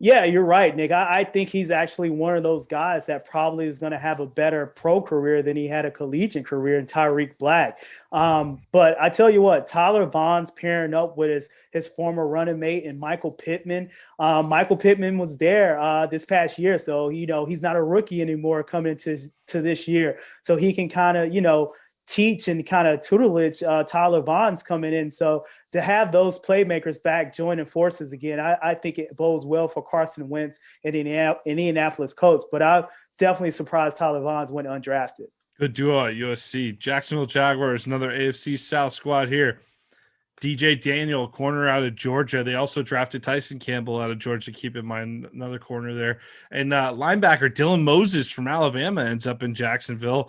Yeah, you're right, Nick. I think he's actually one of those guys that probably is going to have a better pro career than he had a collegiate career in Tyreek Black. But I tell you what, Tyler Vaughn's pairing up with his former running mate and Michael Pittman. Michael Pittman was there this past year. So, he's not a rookie anymore coming into this year. So he can kind of, teach and kind of tutelage Tyler Vaughn's coming in. So to have those playmakers back joining forces again, I think it bodes well for Carson Wentz and Indianapolis Colts. But I'm definitely surprised Tyler Vaughn's went undrafted. Good duo at USC. Jacksonville Jaguars, another AFC South squad here. DJ Daniel, corner out of Georgia. They also drafted Tyson Campbell out of Georgia. Keep in mind, another corner there. And linebacker Dylan Moses from Alabama ends up in Jacksonville.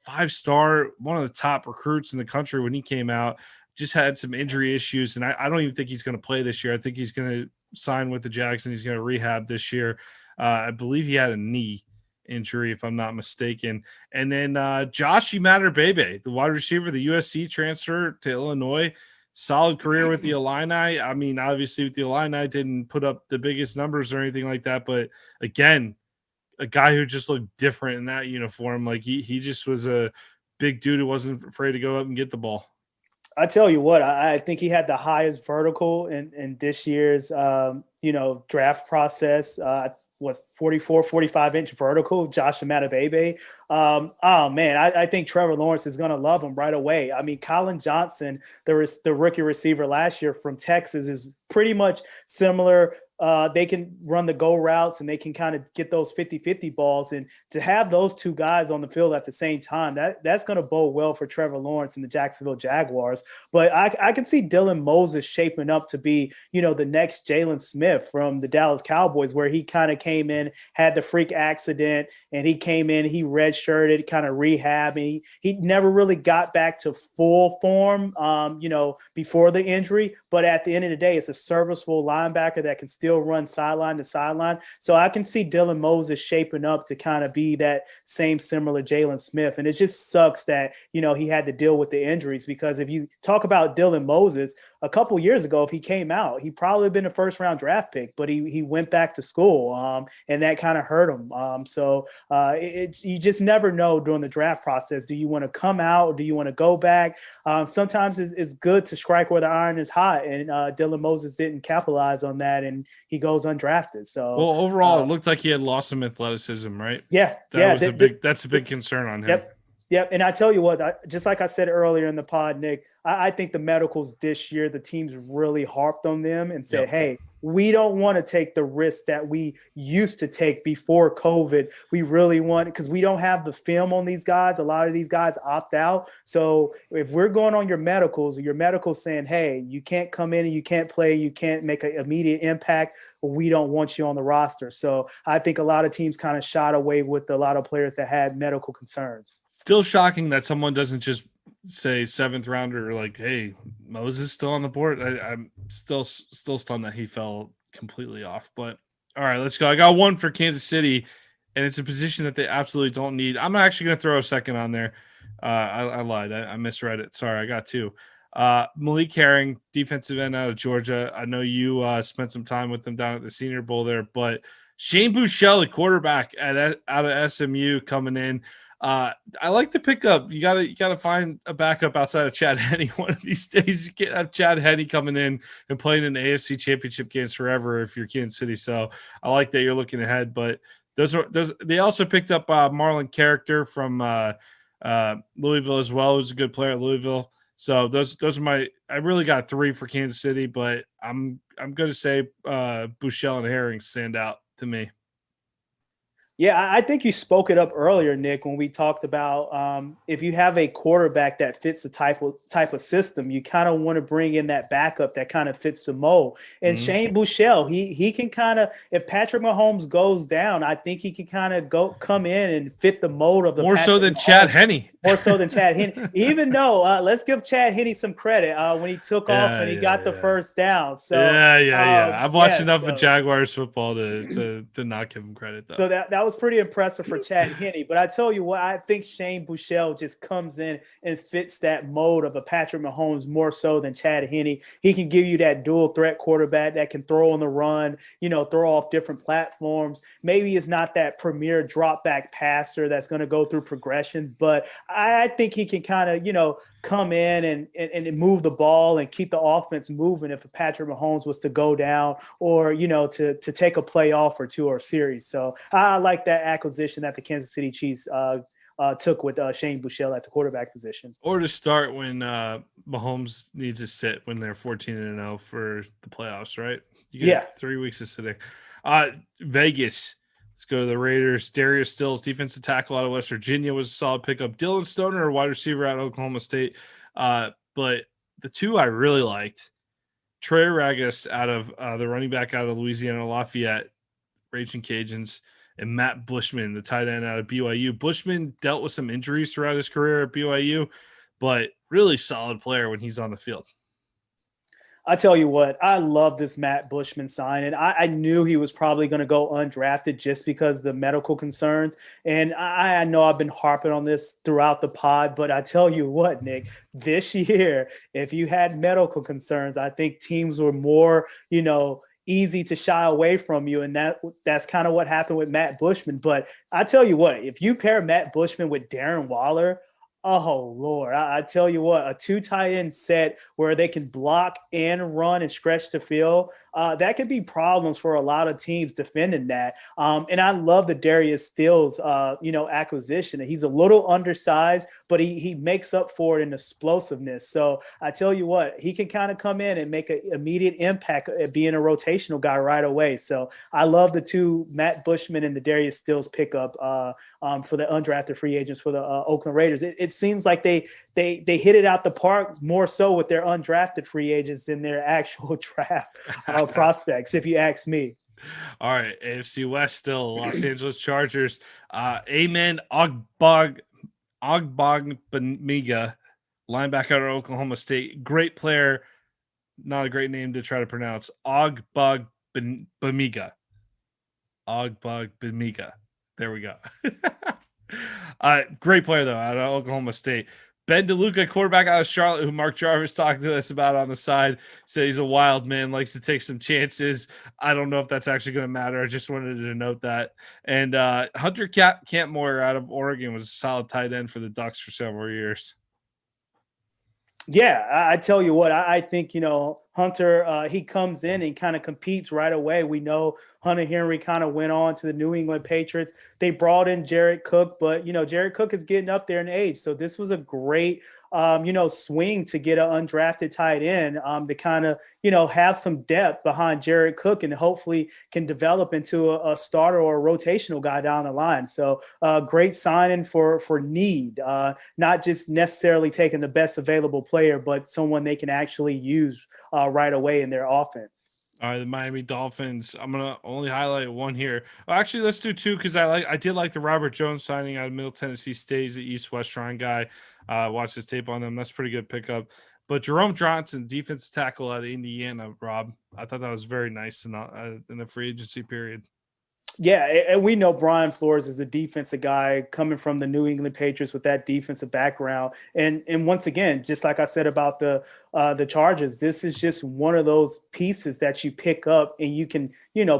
5-star, one of the top recruits in the country when he came out. Just had some injury issues, and I don't even think he's going to play this year. I think he's going to sign with the Jags, and he's going to rehab this year. I believe he had a knee injury, if I'm not mistaken. And then Josh Imatorbhebhe, the wide receiver, the USC transfer to Illinois. Solid career with the Illini. I mean, obviously with the Illini, didn't put up the biggest numbers or anything like that, but again, a guy who just looked different in that uniform. Like he just was a big dude who wasn't afraid to go up and get the ball. I tell you what, I think he had the highest vertical in this year's, draft process. Was 45-inch vertical, Josh Imatorbhebhe. Oh man, I think Trevor Lawrence is going to love him right away. I mean, Colin Johnson, the rookie receiver last year from Texas, is pretty much similar. They can run the go routes and they can kind of get those 50-50 balls. And to have those two guys on the field at the same time, that's going to bode well for Trevor Lawrence and the Jacksonville Jaguars. But I can see Dylan Moses shaping up to be, the next Jalen Smith from the Dallas Cowboys, where he kind of came in, had the freak accident, and he came in, he redshirted, kind of rehab, and he never really got back to full form, before the injury. but at the end of the day, it's a serviceable linebacker that can still run sideline to sideline. So I can see Dylan Moses shaping up to kind of be that same similar Jalen Smith. And it just sucks that, he had to deal with the injuries, because if you talk about Dylan Moses, a couple years ago, if he came out, he probably been a first-round draft pick, but he went back to school, and that kind of hurt him. You just never know during the draft process. Do you want to come out? Do you want to go back? Sometimes it's good to strike where the iron is hot, and Dylan Moses didn't capitalize on that, and he goes undrafted. So, well, overall, it looked like he had lost some athleticism, right? Yeah, that's a big concern on him. Yep. And I tell you what, just like I said earlier in the pod, Nick, I think the medicals this year, the teams really harped on them and said, hey, we don't want to take the risk that we used to take before COVID. We really want, because we don't have the film on these guys. A lot of these guys opt out. So if we're going on your medicals saying, hey, you can't come in and you can't play, you can't make an immediate impact, we don't want you on the roster. So I think a lot of teams kind of shied away with a lot of players that had medical concerns. Still shocking that someone doesn't just say 7th rounder, like, hey, Moses still on the board. I'm still stunned that he fell completely off. But all right, let's go. I got one for Kansas City, and it's a position that they absolutely don't need. I'm actually going to throw a second on there. I lied. I misread it. Sorry, I got two. Malik Herring, defensive end out of Georgia. I know you spent some time with them down at the Senior Bowl there, but Shane Buechele, the quarterback out of SMU, coming in. I like the pickup. You gotta find a backup outside of Chad Henne one of these days. You can't have Chad Henne coming in and playing in the AFC Championship games forever if you're Kansas City. So I like that you're looking ahead. But they also picked up Marlon Character from Louisville as well. Who's a good player at Louisville. So those are I really got three for Kansas City, but I'm going to say Buechele and Herring stand out to me. Yeah, I think you spoke it up earlier, Nick, when we talked about if you have a quarterback that fits the type of system, you kind of want to bring in that backup that kind of fits the mold. And Shane Buechele, he can kind of, if Patrick Mahomes goes down, I think he can kind of come in and fit the mold of the more Patrick so than Mahomes. Chad Henne. More so than Chad Henne. Even though, let's give Chad Henne some credit when he took off and he got the first down. So I've watched enough of Jaguars football to not give him credit, though. So that was pretty impressive for Chad Henne. But I tell you what, I think Shane Buechele just comes in and fits that mold of a Patrick Mahomes more so than Chad Henne. He can give you that dual threat quarterback that can throw on the run, throw off different platforms. Maybe it's not that premier drop back passer that's going to go through progressions, but I think he can kind of, come in and move the ball and keep the offense moving if Patrick Mahomes was to go down or, to take a play off or two or series. So I like that acquisition that the Kansas City Chiefs took with Shane Buechele at the quarterback position. Or to start when Mahomes needs to sit when they're 14-0 for the playoffs, right? You get 3 weeks of sitting. Vegas. Let's go to the Raiders. Darius Stills, defensive tackle out of West Virginia, was a solid pickup. Dylan Stoner, a wide receiver out of Oklahoma State. But the two I really liked, Trey Ragas out of the running back out of Louisiana Lafayette, Raging Cajuns, and Matt Bushman, the tight end out of BYU. Bushman dealt with some injuries throughout his career at BYU, but really solid player when he's on the field. I tell you what, I love this Matt Bushman sign, and I knew he was probably going to go undrafted just because of the medical concerns. And I know I've been harping on this throughout the pod, but I tell you what, Nick, this year, if you had medical concerns, I think teams were more, easy to shy away from you. And that's kind of what happened with Matt Bushman. But I tell you what, if you pair Matt Bushman with Darren Waller, oh, Lord, I tell you what, a 2 tight end set where they can block and run and stretch the field, that could be problems for a lot of teams defending that. And I love the Darius Stills, acquisition. He's a little undersized, but he makes up for it in explosiveness. So I tell you what, he can kind of come in and make an immediate impact at being a rotational guy right away. So I love the two, Matt Bushman and the Darius Stills pickup for the undrafted free agents for the Oakland Raiders. It seems like they hit it out the park more so with their undrafted free agents than their actual draft prospects, if you ask me. All right, AFC West still, Los Angeles Chargers. Amen Ogbongbemiga, linebacker out of Oklahoma State. Great player, not a great name to try to pronounce. Ogbug Bamiga. Ogbug Bamiga. There we go. Great player, though, out of Oklahoma State. Ben DeLuca, quarterback out of Charlotte, who Mark Jarvis talked to us about on the side, said he's a wild man, likes to take some chances. I don't know if that's actually going to matter. I just wanted to note that. And Hunter Campmore out of Oregon was a solid tight end for the Ducks for several years. Yeah, I tell you what, I think, Hunter, he comes in and kind of competes right away. We know Hunter Henry kind of went on to the New England Patriots. They brought in Jared Cook, but, Jared Cook is getting up there in age. So this was a great, swing to get an undrafted tight end to kind of, have some depth behind Jared Cook and hopefully can develop into a starter or a rotational guy down the line. So great signing for need, not just necessarily taking the best available player, but someone they can actually use right away in their offense. All right, the Miami Dolphins. I'm gonna only highlight one here. Well, actually, let's do two because I did like the Robert Jones signing out of Middle Tennessee State. He's the East-West Shrine guy. Watched his tape on him. That's a pretty good pickup. But Jerome Johnson, defensive tackle out of Indiana, Rob. I thought that was very nice in the free agency period. Yeah, and we know Brian Flores is a defensive guy coming from the New England Patriots with that defensive background. And once again, just like I said about the Chargers, this is just one of those pieces that you pick up and you can,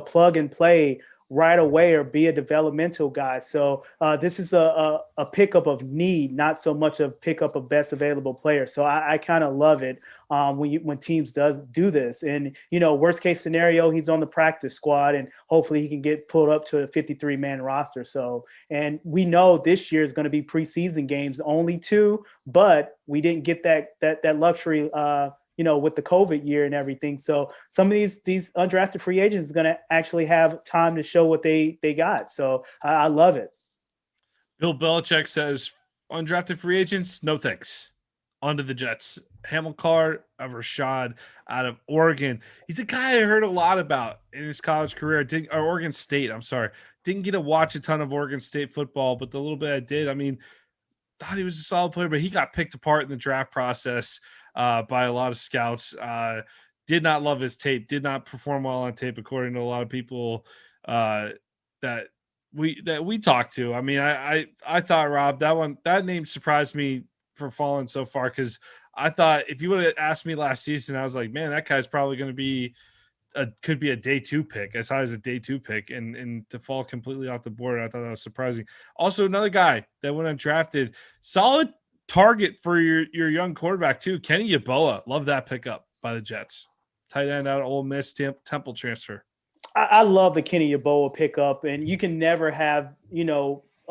plug and play right away or be a developmental guy. So this is a pickup of need, not so much a pickup of best available player. So I kind of love it when teams do this. And, worst case scenario, he's on the practice squad and hopefully he can get pulled up to a 53-man roster. So, and we know this year is going to be preseason games, only 2, but we didn't get that luxury with the COVID year and everything. So some of these undrafted free agents are going to actually have time to show what they got. So I love it. Bill Belichick says, undrafted free agents, no thanks. On to the Jets. Hamilcar of Rashad out of Oregon. He's a guy I heard a lot about in his college career. Oregon State, I'm sorry. Didn't get to watch a ton of Oregon State football, but the little bit I did, thought he was a solid player, but he got picked apart in the draft process by a lot of scouts. Did not love his tape, did not perform well on tape, according to a lot of people that we talked to. I thought, Rob, that name surprised me for falling so far, because I thought if you would have asked me last season, I was like, man, that guy's probably going to be could be a day 2 pick, as high as a day 2 pick, and to fall completely off the board. I thought that was surprising. Also, another guy that went undrafted, solid target for your young quarterback too, Kenny Yeboah. Love that pickup by the Jets. Tight end out of Ole Miss, Temple transfer. I love the Kenny Yeboah pickup, and you can never have,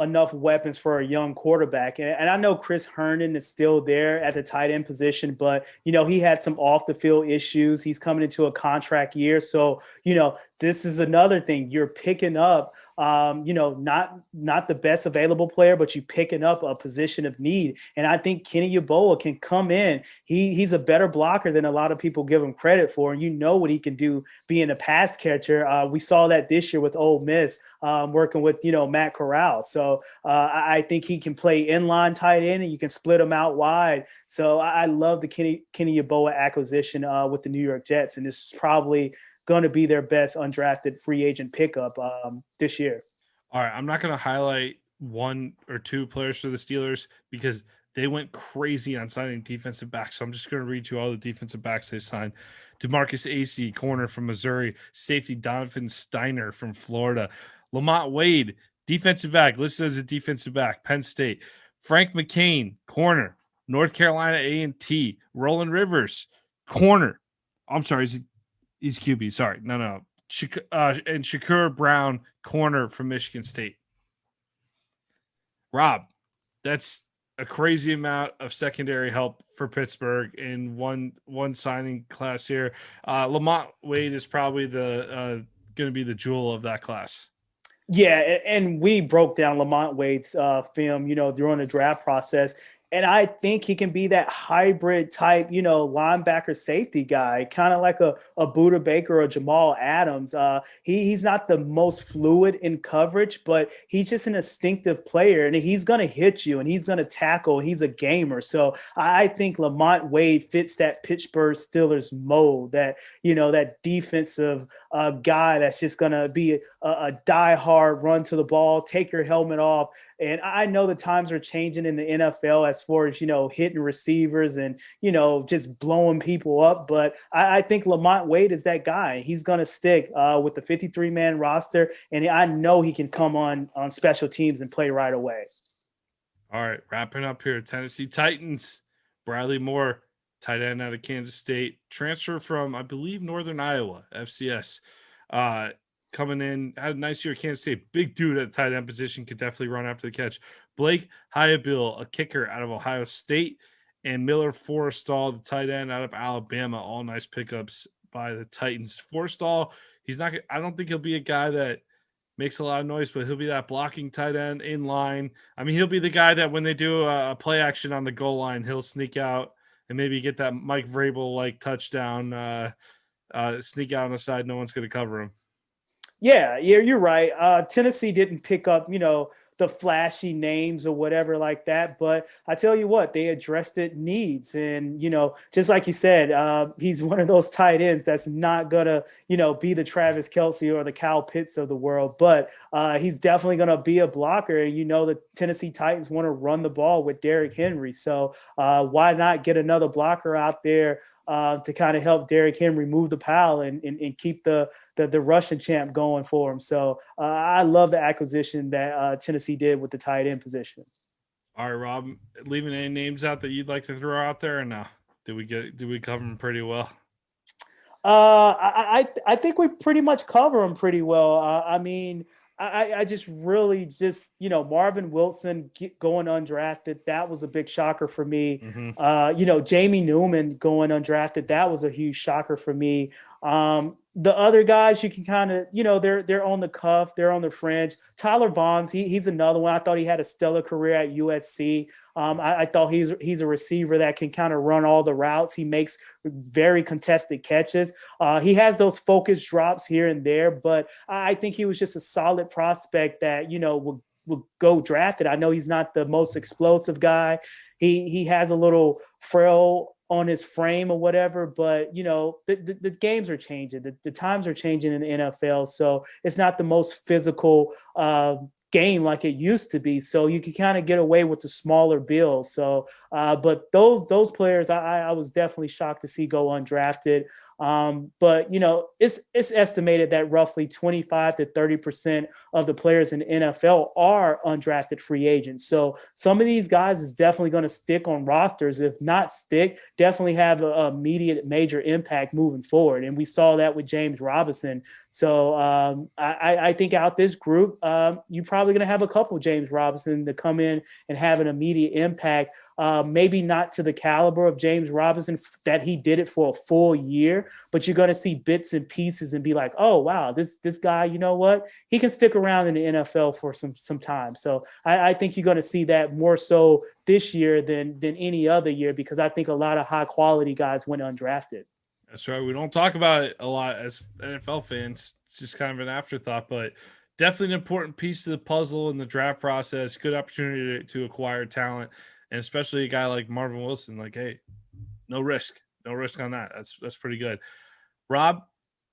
enough weapons for a young quarterback. And I know Chris Herndon is still there at the tight end position, but, he had some off the field issues. He's coming into a contract year. So, this is another thing you're picking up, not the best available player, but you picking up a position of need. And I think Kenny Yeboah can come in. He's a better blocker than a lot of people give him credit for. And what he can do being a pass catcher. We saw that this year with Ole Miss, working with, Matt Corral. So I think he can play inline tight end and you can split him out wide. So I love the Kenny Yeboah acquisition with the New York Jets. And this is probably going to be their best undrafted free agent pickup this year. All right, I'm not going to highlight 1 or 2 players for the Steelers because they went crazy on signing defensive backs. So I'm just going to read you all the defensive backs they signed. DeMarcus Acey, corner from Missouri. Safety Donovan Steiner from Florida. Lamont Wade, defensive back, listed as a defensive back, Penn State. Frank McCain, corner, North Carolina A&T. Roland Rivers, corner. I'm sorry, he's QB. Sorry. No. And Shakur Brown, corner from Michigan State. Rob, that's a crazy amount of secondary help for Pittsburgh in one signing class here. Lamont Wade is probably going to be the jewel of that class. Yeah, and we broke down Lamont Wade's film, during the draft process. And I think he can be that hybrid type, linebacker safety guy, kind of like a Buda Baker or Jamal Adams. He's not the most fluid in coverage, but he's just an instinctive player, and he's going to hit you, and he's going to tackle. He's a gamer. So I think Lamont Wade fits that Pittsburgh Steelers mold, that defensive guy that's just going to be a diehard run to the ball, take your helmet off. And I know the times are changing in the NFL as far as, hitting receivers and, just blowing people up. But I think Lamont Wade is that guy. He's going to stick with the 53-man roster. And I know he can come on special teams and play right away. All right, wrapping up here. Tennessee Titans, Bradley Moore, tight end out of Kansas State, transfer from, I believe, Northern Iowa, FCS. Coming in, had a nice year at Kansas State. Big dude at the tight end position, could definitely run after the catch. Blake Hyabill, a kicker out of Ohio State, and Miller Forrestall, the tight end out of Alabama. All nice pickups by the Titans. Forrestall, I don't think he'll be a guy that makes a lot of noise, but he'll be that blocking tight end in line. I mean, he'll be the guy that when they do a play action on the goal line, he'll sneak out and maybe get that Mike Vrabel touchdown, sneak out on the side. No one's going to cover him. Yeah, you're right. Tennessee didn't pick up, the flashy names or whatever like that. But I tell you what, they addressed it needs. And, just like you said, he's one of those tight ends that's not going to, be the Travis Kelce or the Kyle Pitts of the world. But he's definitely going to be a blocker. And, the Tennessee Titans want to run the ball with Derrick Henry. So why not get another blocker out there to kind of help Derrick Henry move the pile and keep the Russian champ going for him. So I love the acquisition that Tennessee did with the tight end position. All right, Rob, leaving any names out that you'd like to throw out there or no? Did we cover them pretty well? I think we pretty much cover them pretty well. I just really Marvin Wilson going undrafted. That was a big shocker for me. Mm-hmm. Jamie Newman going undrafted. That was a huge shocker for me. The other guys you can kind of, they're on the cuff, they're on the fringe. Tyler Bonds, he's another one. I thought he had a stellar career at USC. I thought he's a receiver that can kind of run all the routes. He makes very contested catches. He has those focus drops here and there, but I think he was just a solid prospect that, will go drafted. I know he's not the most explosive guy. He has a little frail on his frame or whatever, but the games are changing. The times are changing in the NFL. So it's not the most physical game like it used to be. So you can kind of get away with the smaller bills. So, but those players, I was definitely shocked to see go undrafted. But it's estimated that roughly 25 to 30% of the players in the NFL are undrafted free agents. So some of these guys is definitely going to stick on rosters. If not stick, definitely have an immediate major impact moving forward. And we saw that with James Robinson. So I think out this group, you're probably going to have a couple James Robinson to come in and have an immediate impact. Maybe not to the caliber of James Robinson that he did it for a full year, but you're going to see bits and pieces and be like, oh, wow, this guy, you know what? He can stick around in the NFL for some time. So I think you're going to see that more so this year than any other year, because I think a lot of high quality guys went undrafted. That's right. We don't talk about it a lot as NFL fans. It's just kind of an afterthought, but definitely an important piece to the puzzle in the draft process. Good opportunity to acquire talent. And especially a guy like Marvin Wilson, hey, no risk on that. That's pretty good. Rob,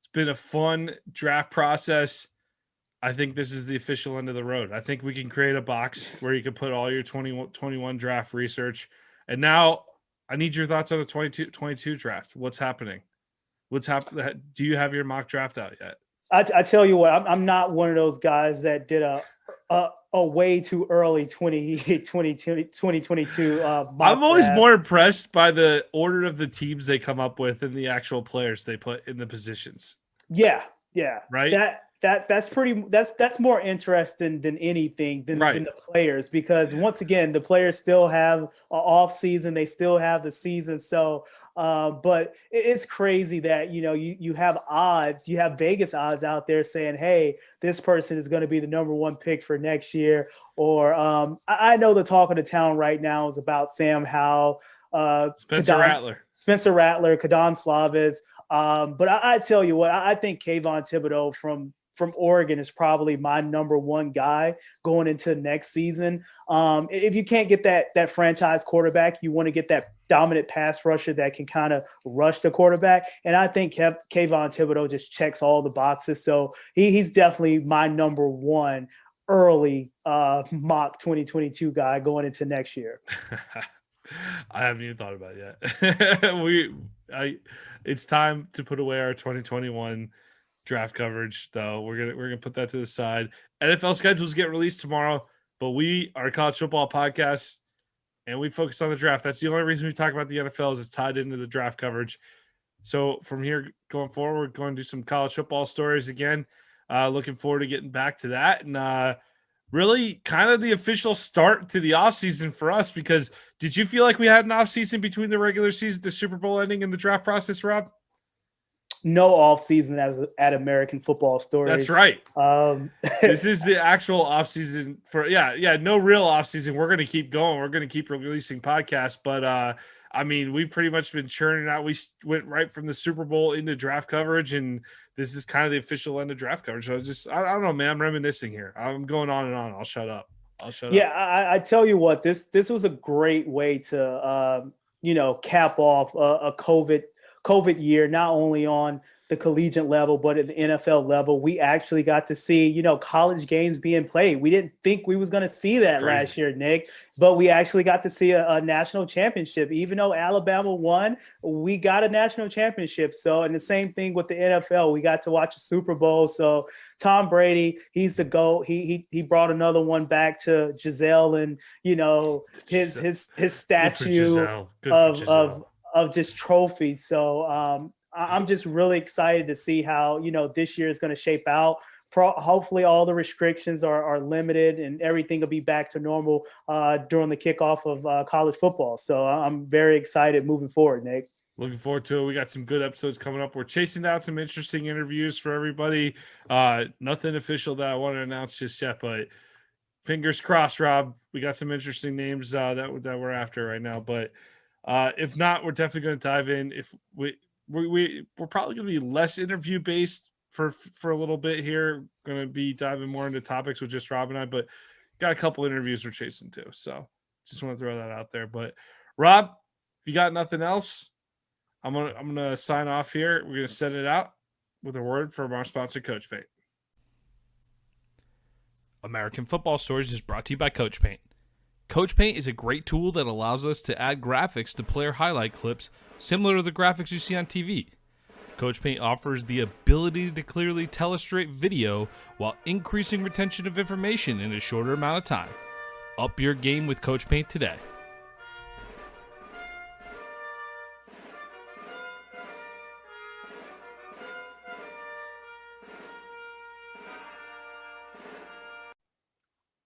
it's been a fun draft process. I think this is the official end of the road. I think we can create a box where you can put all your 21 draft research. And now I need your thoughts on the 22 draft. What's happening? Do you have your mock draft out yet? I tell you what, I'm not one of those guys that did a way too early 2022. I'm always more impressed by the order of the teams they come up with and the actual players they put in the positions. Yeah. Right. that's more interesting than anything than Right. the players, because once again the players still have an off season, they still have the season. So but it's crazy that you have odds, you have Vegas odds out there saying, hey, this person is going to be the number one pick for next year. Or I know the talk of the town right now is about Sam Howell, Spencer Rattler, Kadon Slavis. But I tell you what, I think Kayvon Thibodeau from Oregon is probably my number one guy going into next season. If you can't get that franchise quarterback, you want to get that dominant pass rusher that can kind of rush the quarterback. And I think Kayvon Thibodeau just checks all the boxes. So he's definitely my number one early mock 2022 guy going into next year. I haven't even thought about it yet. It's time to put away our 2021 draft coverage, though. We're gonna put that to the side. NFL schedules get released tomorrow, but we are a college football podcast and we focus on the draft. That's the only reason we talk about the NFL, is it's tied into the draft coverage. So from here going forward, we're going to do some college football stories again. Looking forward to getting back to that, and really kind of the official start to the offseason for us, because did you feel like we had an offseason between the regular season, the Super Bowl ending, and the draft process, Rob? No offseason at American Football Stories. That's right. This is the actual offseason for no real offseason. We're going to keep going. We're going to keep releasing podcasts, but I mean, we've pretty much been churning out. We went right from the Super Bowl into draft coverage, and this is kind of the official end of draft coverage. So I don't know, man. I'm reminiscing here. I'm going on and on. I'll shut up. Yeah, I tell you what, this was a great way to cap off a COVID year, not only on the collegiate level, but at the NFL level. We actually got to see, college games being played. We didn't think we was going to see that last year, Nick, but we actually got to see a national championship. Even though Alabama won, we got a national championship. So, and the same thing with the NFL, we got to watch a Super Bowl. So Tom Brady, he's the GOAT. He brought another one back to Giselle, and his statue of just trophies. So I'm just really excited to see how this year is going to shape out. Hopefully all the restrictions are limited and everything will be back to normal during the kickoff of college football. So I'm very excited moving forward, Nick. Looking forward to it. We got some good episodes coming up. We're chasing down some interesting interviews for everybody. Nothing official that I want to announce just yet, but fingers crossed, Rob. We got some interesting names that we're after right now. But if not, we're definitely going to dive in. If we're probably going to be less interview based for a little bit here. Going to be diving more into topics with just Rob and I, but got a couple interviews we're chasing too. So just want to throw that out there. But Rob, if you got nothing else, I'm gonna sign off here. We're gonna set it out with a word from our sponsor, Coach Paint. American Football Stories is brought to you by Coach Paint. Coach Paint is a great tool that allows us to add graphics to player highlight clips similar to the graphics you see on TV. Coach Paint offers the ability to clearly tell a straight video while increasing retention of information in a shorter amount of time. Up your game with Coach Paint today.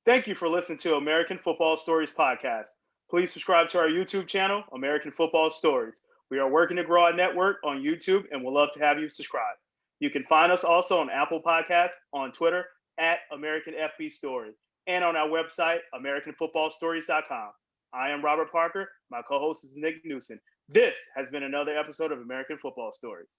Thank you for listening to American Football Stories podcast. Please subscribe to our YouTube channel, American Football Stories. We are working to grow our network on YouTube and we'd love to have you subscribe. You can find us also on Apple Podcasts, on Twitter at American FB Story, and on our website, AmericanFootballStories.com. I am Robert Parker. My co-host is Nick Knudsen. This has been another episode of American Football Stories.